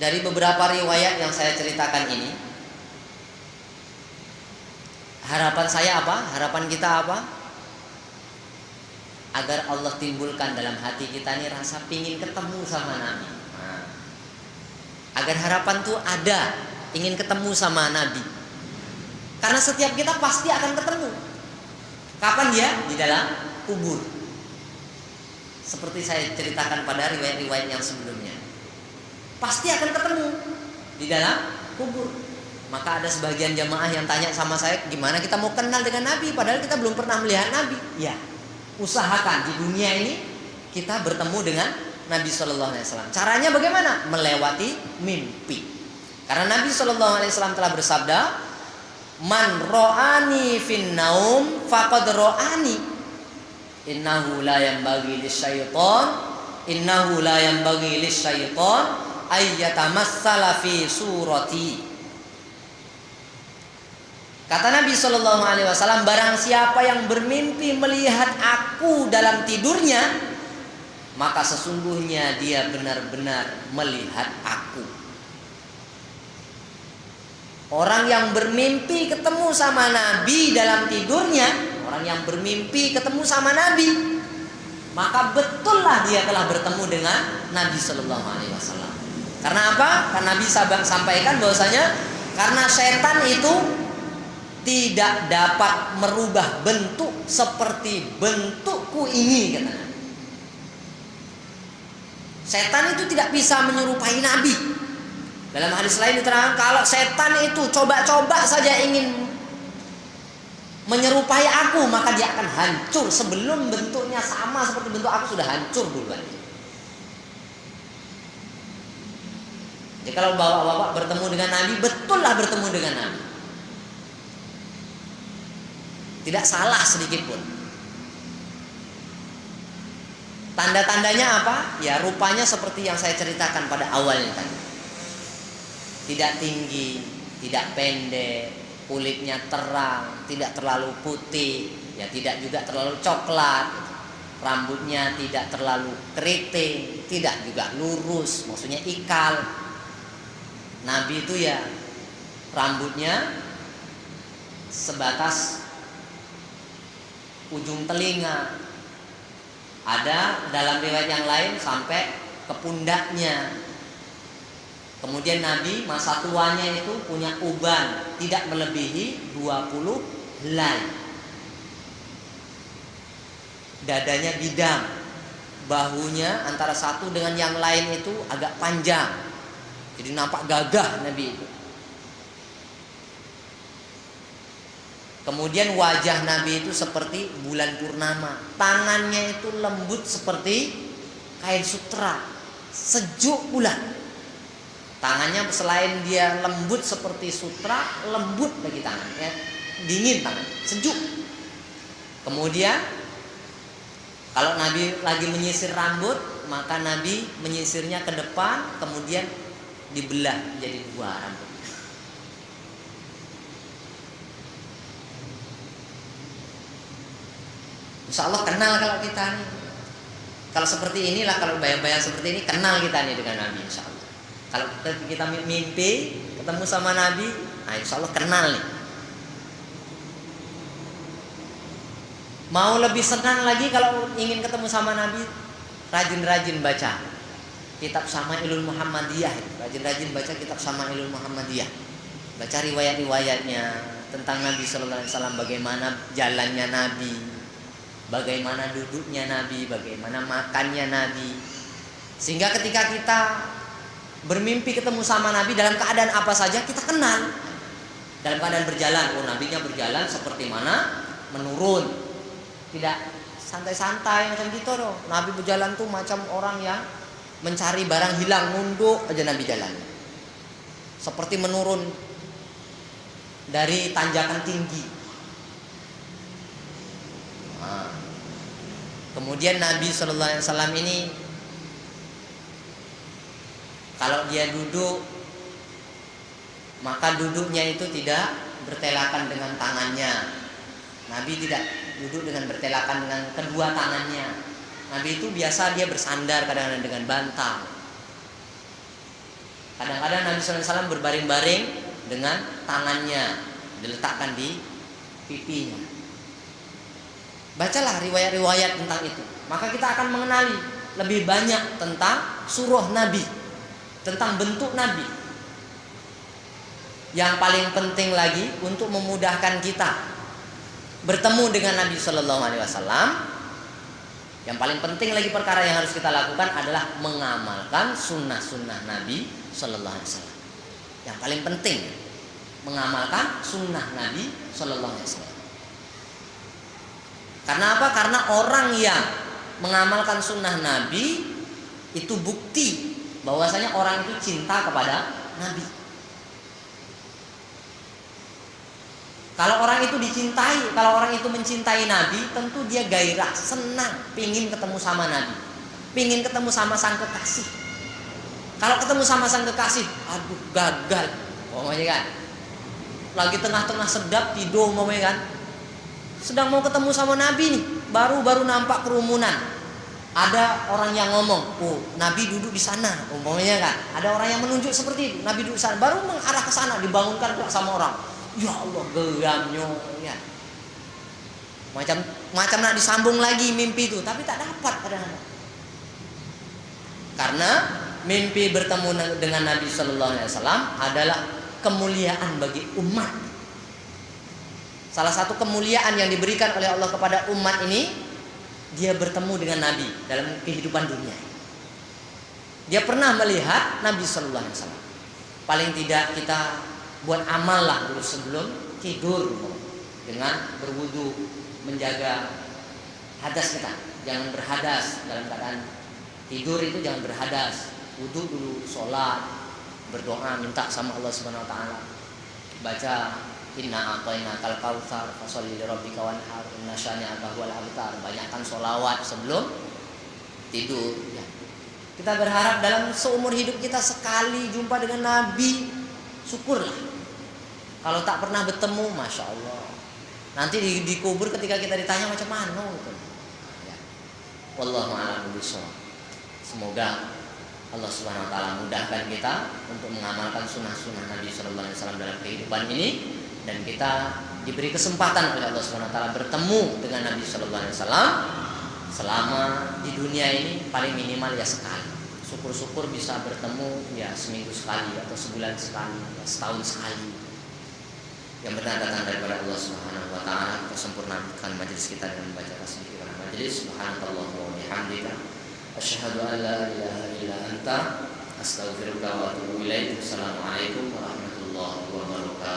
dari beberapa riwayat yang saya ceritakan ini, harapan saya apa? Harapan kita apa? Agar Allah timbulkan dalam hati kita ini rasa pingin ketemu sama Nabi. Agar harapan tuh ada, ingin ketemu sama Nabi. Karena setiap kita pasti akan ketemu. Kapan dia? Di dalam kubur. Seperti saya ceritakan pada riwayat-riwayat yang sebelumnya. Pasti akan ketemu di dalam kubur. Maka ada sebagian jamaah yang tanya sama saya, gimana kita mau kenal dengan Nabi padahal kita belum pernah melihat Nabi. Ya, usahakan di dunia ini kita bertemu dengan Nabi Shallallahu Alaihi Wasallam. Caranya bagaimana? Melewati mimpi. Karena Nabi Shallallahu Alaihi Wasallam telah bersabda, man ro'ani fin naum faqad ro'ani. Innahu la yanbaghi lisyaiton, innahu la yanbaghi lisyaiton ayyatamassala fi surati. Kata Nabi Shallallahu Alaihi Wasallam, barang siapa yang bermimpi melihat aku dalam tidurnya, maka sesungguhnya dia benar-benar melihat aku. Orang yang bermimpi ketemu sama Nabi dalam tidurnya, orang yang bermimpi ketemu sama Nabi, maka betullah dia telah bertemu dengan Nabi Shallallahu Alaihi Wasallam. Karena apa? Karena Nabi sampaikan bahwasanya karena setan itu tidak dapat merubah bentuk seperti bentukku ini, katanya. Setan itu tidak bisa menyerupai Nabi. Dalam hadis lain diterangkan kalau setan itu coba-coba saja ingin menyerupai aku, maka dia akan hancur sebelum bentuknya sama seperti bentuk aku, sudah hancur duluan. Jadi kalau bapak-bapak bertemu dengan Nabi, betullah bertemu dengan Nabi. Tidak salah sedikit pun. Tanda-tandanya apa? Ya rupanya seperti yang saya ceritakan pada awalnya tadi. Tidak tinggi, tidak pendek, kulitnya terang, tidak terlalu putih, ya tidak juga terlalu coklat. Rambutnya tidak terlalu keriting, tidak juga lurus, maksudnya ikal. Nabi itu ya rambutnya sebatas ujung telinga. Ada dalam riwayat yang lain sampai ke pundaknya. Kemudian Nabi masa tuanya itu punya uban tidak melebihi 20 helai. Dadanya bidang, bahunya antara satu dengan yang lain itu agak panjang. Jadi nampak gagah Nabi itu. Kemudian wajah Nabi itu seperti bulan purnama. Tangannya itu lembut seperti kain sutra, sejuk pula. Tangannya selain dia lembut seperti sutra, lembut lagi tangannya, dingin tangan, sejuk. Kemudian kalau Nabi lagi menyisir rambut, maka Nabi menyisirnya ke depan, kemudian dibelah menjadi dua rambut. Insya Allah kenal kalau kita nih. Kalau seperti inilah, kalau bayang-bayang seperti ini, kenal kita nih dengan Nabi insya Allah. Kalau kita mimpi ketemu sama Nabi, nah insya Allah kenal nih. Mau lebih senang lagi kalau ingin ketemu sama Nabi, rajin-rajin baca kitab Syama'ilul Muhammadiyah. Rajin-rajin baca kitab Syama'ilul Muhammadiyah. Baca riwayat-riwayatnya tentang Nabi Sallallahu Alaihi Wasallam, bagaimana jalannya Nabi, bagaimana duduknya Nabi, bagaimana makannya Nabi. Sehingga ketika kita bermimpi ketemu sama Nabi dalam keadaan apa saja kita kenal. Dalam keadaan berjalan, oh nabinya berjalan seperti mana? Menurun. Tidak santai-santai macam gitu loh. Nabi berjalan tuh macam orang yang mencari barang hilang, nunduk aja Nabi jalan. Seperti menurun dari tanjakan tinggi. Nah, kemudian Nabi Sallallahu Alaihi Wasallam ini kalau dia duduk, maka duduknya itu tidak bertelakan dengan tangannya. Nabi tidak duduk dengan bertelakan dengan kedua tangannya. Nabi itu biasa dia bersandar kadang-kadang dengan bantal. Kadang-kadang Nabi SAW berbaring-baring dengan tangannya diletakkan di pipinya. Bacalah riwayat-riwayat tentang itu, maka kita akan mengenali lebih banyak tentang surah Nabi, tentang bentuk Nabi. Yang paling penting lagi untuk memudahkan kita bertemu dengan Nabi Shallallahu Alaihi Wasallam, yang paling penting lagi perkara yang harus kita lakukan adalah mengamalkan sunnah-sunnah Nabi Shallallahu Alaihi Wasallam. Yang paling penting mengamalkan sunnah Nabi Shallallahu Alaihi Wasallam. Karena apa? Karena orang yang mengamalkan sunnah Nabi itu bukti bahwasanya orang itu cinta kepada Nabi. Kalau orang itu dicintai, kalau orang itu mencintai Nabi, tentu dia gairah, senang, pingin ketemu sama Nabi, pingin ketemu sama sang kekasih. Kalau ketemu sama sang kekasih, aduh gagal, pokoknya kan. Lagi tengah-tengah sedap tidur, pokoknya kan. Sedang mau ketemu sama Nabi nih, baru nampak kerumunan. Ada orang yang ngomong, oh Nabi duduk di sana, umpamanya kan. Ada orang yang menunjuk seperti itu, Nabi duduk di sana, baru mengarah ke sana, dibangunkan sama orang. Ya Allah, geramnya ya. Macam nak disambung lagi mimpi itu, tapi tak dapat padahal. Karena mimpi bertemu dengan Nabi Sallallahu Alaihi Wasallam adalah kemuliaan bagi umat. Salah satu kemuliaan yang diberikan oleh Allah kepada umat ini, dia bertemu dengan Nabi dalam kehidupan dunia. Dia pernah melihat Nabi Sallallahu Alaihi Wasallam. Paling tidak kita buat amal lah dulu sebelum tidur, dengan berwudu, menjaga hadas kita, jangan berhadas dalam keadaan tidur itu, jangan berhadas, wudu dulu, sholat, berdoa, minta sama Allah Subhanahu Wa Taala, baca inna a'tainakal kautsar fasholli lirabbika wanhar inna syani'aka huwal abtar, banyakkan sholawat sebelum tidur ya. Kita berharap dalam seumur hidup kita sekali jumpa dengan Nabi, syukurlah. Kalau tak pernah bertemu, masya Allah, nanti dikubur ketika kita ditanya macam mana gitu. Ya. Wallahu a'lam bishawab. Semoga Allah Subhanahu Wa Taala mudahkan kita untuk mengamalkan sunnah-sunnah Nabi Sallallahu Alaihi Wasallam dalam kehidupan ini, dan kita diberi kesempatan oleh Allah Subhanahu Wa Taala bertemu dengan Nabi Sallallahu Alaihi Wasallam selama di dunia ini paling minimal ya sekali. Syukur-syukur bisa bertemu ya seminggu sekali atau sebulan sekali, ya setahun sekali. Yang benar datang daripada Allah Subhanahu Wa Taala. Kita sempurnakan majelis kita dengan membaca tasbih dalam majelis. Subhanallah wa bihamdika, asyhadu an la ilaha illa anta, astaghfiruka wa atubu ilaik. Assalamualaikum warahmatullahi wabarakatuh.